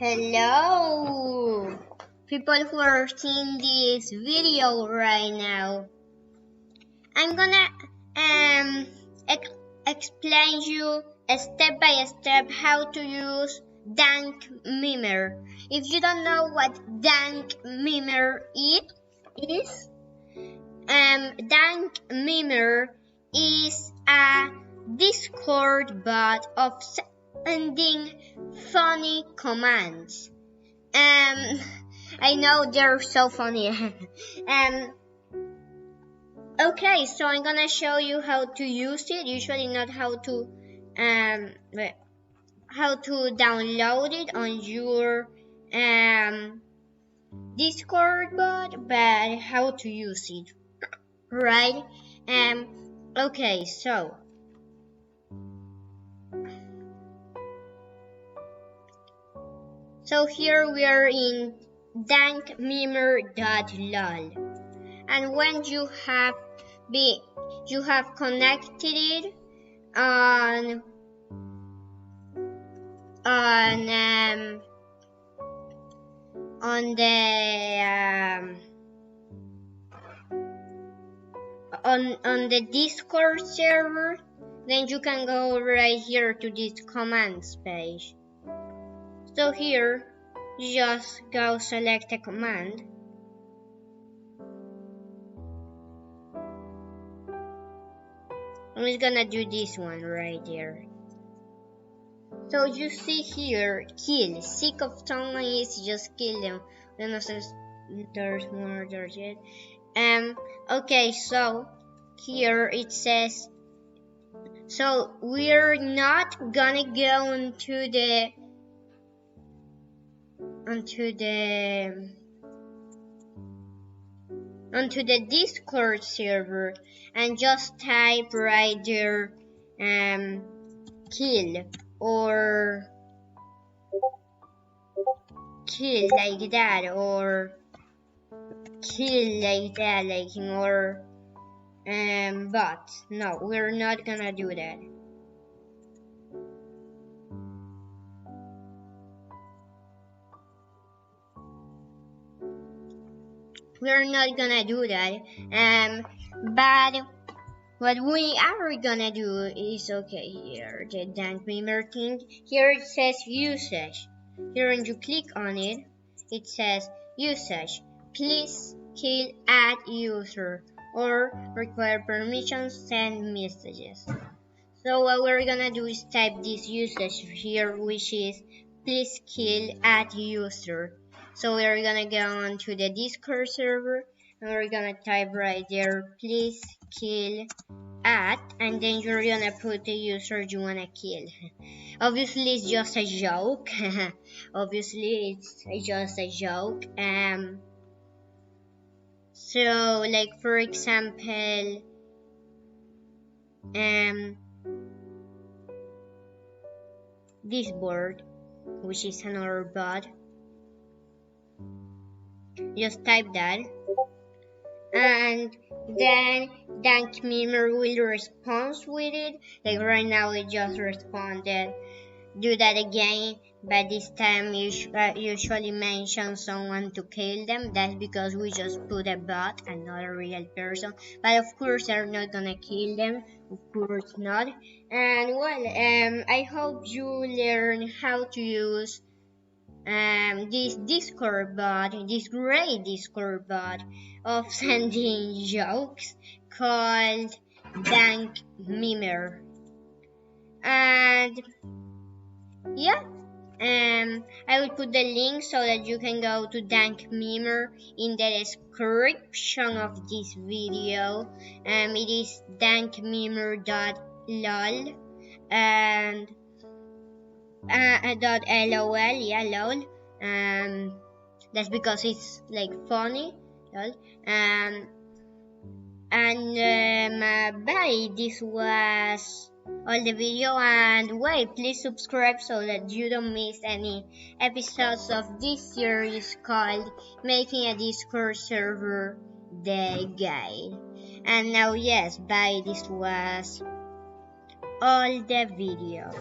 Hello, people who are seeing this video right now. I'm gonna explain you step by step how to use Dank Mimer. If you don't know what Dank Mimer is, Dank Mimer is a Discord bot of sending funny commands. I know they're so funny. Okay, so I'm gonna show you how to use it. Usually not how to download it on your Discord bot, but how to use it, right? Okay, so here we are in dankmimer.lol, and when you have connected it on the Discord server, then you can go right here to this commands page. So here, you just go select a command. I'm just gonna do this one right there. So you see here, kill. Sick of someone is just kill them. Then it says there's more there's yet. Okay, so here it says, so we're not gonna go onto the Discord server and just type right there kill or kill like that, or kill like that, like more but no, we're not gonna do that. We're not gonna do that. But what we are gonna do is, okay, here the Dank Mimer thing. Here it says usage. Here when you click on it, it says usage. Please kill @user or require permission, send messages. So what we're gonna do is type this usage here, which is please kill @user. So we're gonna go on to the Discord server and we're gonna type right there, please kill and then you're gonna put the user you wanna kill. Obviously it's just a joke. Obviously it's just a joke. So like for example, this board, which is another bot, just type that and then Dank Mimer will respond with it. Like right now it just responded. Do that again, but this time you usually mention someone to kill them. That's because we just put a bot and not a real person. But of course they're not gonna kill them, of course not. And well, I hope you learn how to use this Discord bot, this great Discord bot of sending jokes called Dank Mimer. And yeah, I will put the link so that you can go to Dank Mimer in the description of this video. It is dankmimer.lol and .lol, yeah, lol. That's because it's like funny, lol. Bye. This was all the video, and wait, please subscribe so that you don't miss any episodes of this series called Making a Discord Server The Guide. And now, yes, bye. This was all the video.